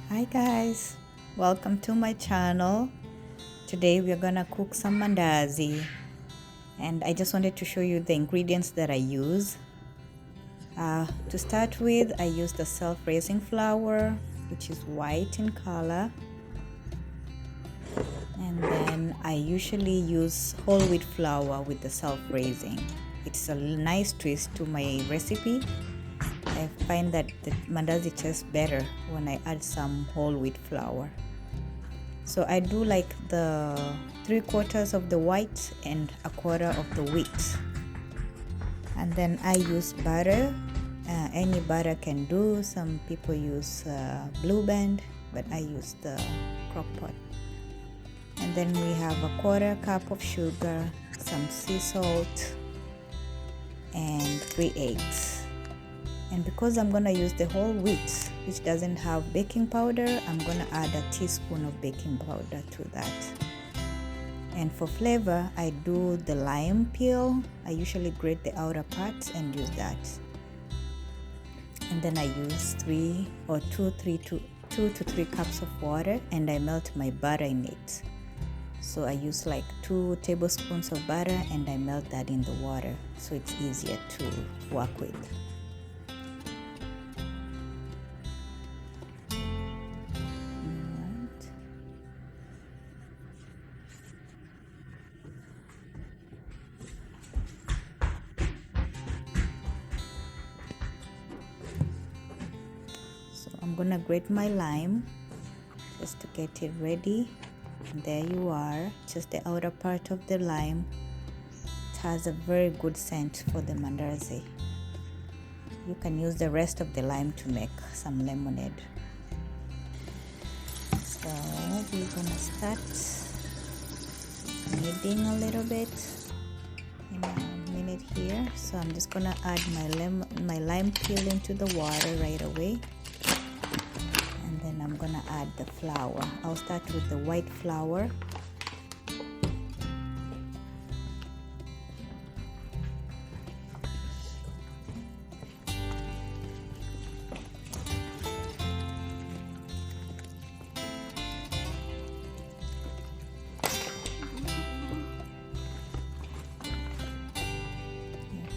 Hi guys, welcome to my channel. Today we're gonna cook some mandazi, and I just wanted to show you the ingredients that I use. To start with, I use the self-raising flour, which is white in color, and then I usually use whole wheat flour with the self-raising. It's a nice twist to my recipe. I find that the mandazi tastes better when I add some whole wheat flour. So I do like the 3/4 of the white and 1/4 of the wheat. And then I use butter. Any butter can do. Some people use Blue Band, but I use the crock pot. And then we have 1/4 cup of sugar, some sea salt, and 3 eggs. And because I'm gonna use the whole wheat, which doesn't have baking powder, I'm gonna add a teaspoon of baking powder to that. And for flavor, I do the lime peel. I usually grate the outer parts and use that. And then I use 2 to 3 cups of water, and I melt my butter in it. So I use like 2 tablespoons of butter, and I melt that in the water, so it's easier to work with. I'm gonna grate my lime just to get it ready. And there you are, just the outer part of the lime. It has a very good scent for the mandazi. You can use the rest of the lime to make some lemonade. So we're gonna start kneading a little bit in a minute here. So I'm just gonna add my lime peel into the water right away. Then I'm gonna add the flour. I'll start with the white flour.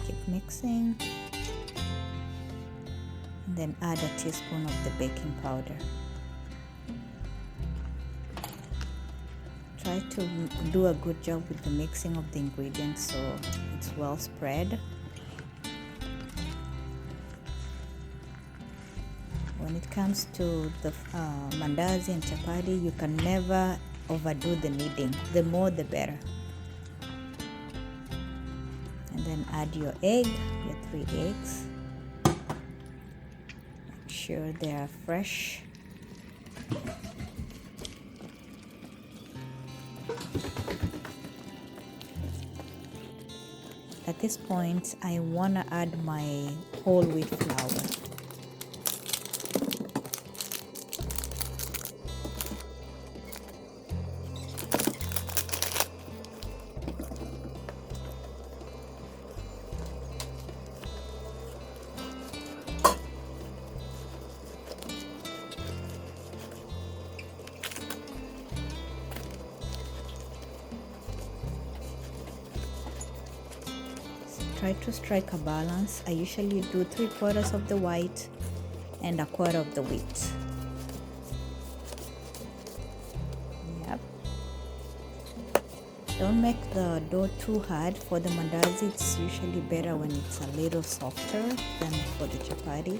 Keep mixing. And then add a teaspoon of the baking powder. Try to do a good job with the mixing of the ingredients so it's well spread. When it comes to the mandazi and chapati, you can never overdo the kneading. The more the better. And then add your egg, your 3 eggs. Make sure they are fresh. At this point, I want to add my whole wheat flour. Try to strike a balance. I usually do 3/4 of the white and 1/4 of the wheat. Yep. Don't make the dough too hard. For the mandazi, it's usually better when it's a little softer than for the chapati.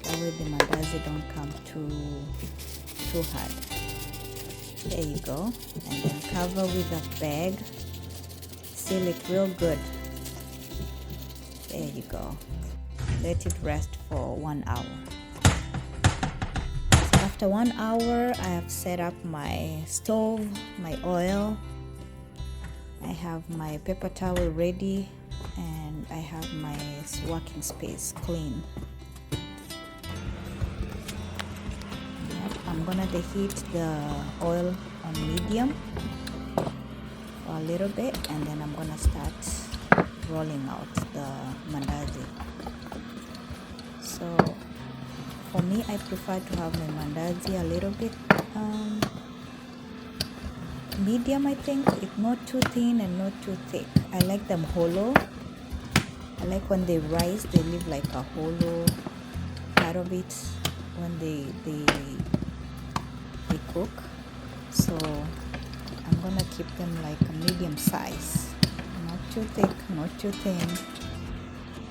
That way the mandazi don't come too hard. There you go. And then cover with a bag. Seal it real good. There you go. Let it rest for 1 hour. So after 1 hour, I have set up my stove, my oil. I have my paper towel ready, and I have my working space clean. Yep, I'm gonna heat the oil on medium for a little bit, and then I'm gonna start rolling out the mandazi. So For me, I prefer to have my mandazi a little bit medium, I think. It's not too thin and not too thick. I like them hollow. I like when they rise, they leave like a hollow part of it when they cook. So I'm gonna keep them like a medium size, not too thick, not too thin.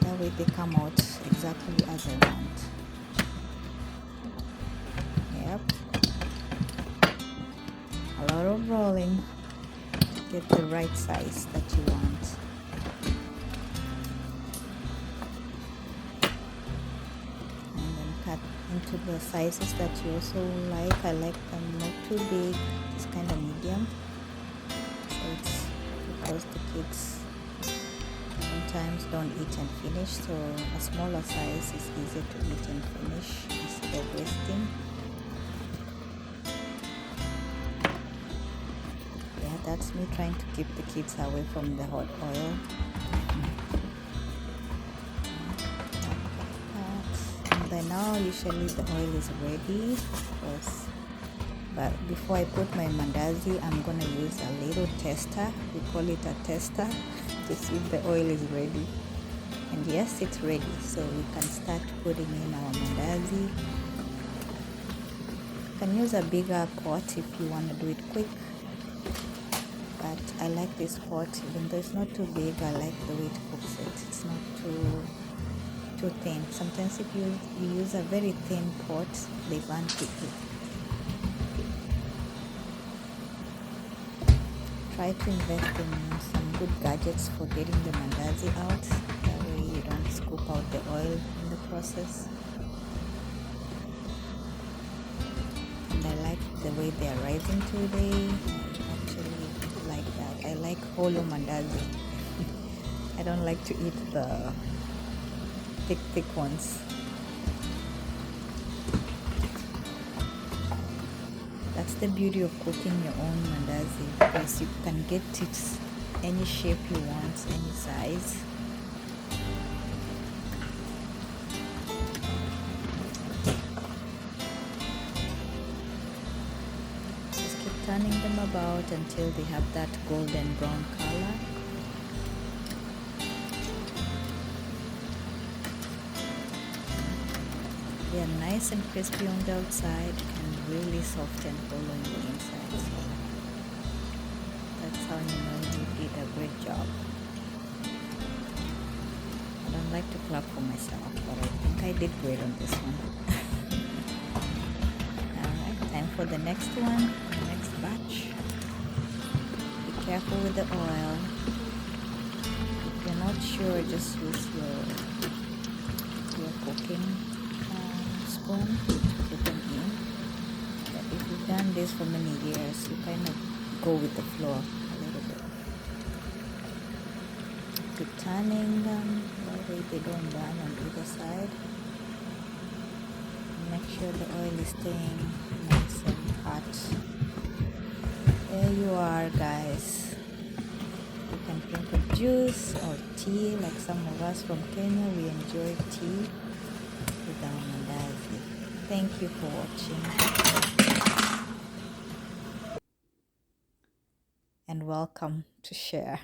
That way they come out exactly as I want. Yep. A lot of rolling to get the right size that you want. And then cut into the sizes that you also like. I like them not too big, it's kind of medium. So it's because the kids sometimes don't eat and finish, so a smaller size is easier to eat and finish instead of wasting. Yeah, that's me trying to keep the kids away from the hot oil. And by now usually the oil is ready, but before I put my mandazi, I'm gonna use a little tester. We call it a tester to see if the oil is ready. And yes, it's ready, so we can start putting in our mandazi. You can use a bigger pot if you want to do it quick, but I like this pot. Even though it's not too big, I like the way it cooks it. It's not too thin. Sometimes if you use a very thin pot, they burn quickly. Try to invest in some good gadgets for getting the mandazi out. That way you don't scoop out the oil in the process. And I like the way they are rising today. I actually like that. I like hollow mandazi. I don't like to eat the thick ones. That's the beauty of cooking your own mandazi, because you can get it any shape you want, any size. Just keep turning them about until they have that golden brown color. They are nice and crispy on the outside and really soft and hollow on the inside. So that's how you know you did a great job. I don't like to clap for myself, but I think I did great on this one. Alright, time for the next one, the next batch. Be careful with the oil. If you're not sure, just use your cooking spoon to put them in. But if you've done this for many years, you kind of go with the flow a little bit. Keep turning them, that way they don't burn on either side. Make sure the oil is staying nice and hot. There you are, guys. You can drink a juice or tea, like some of us from Kenya, we enjoy tea with our mandazi. Thank you for watching and welcome to share.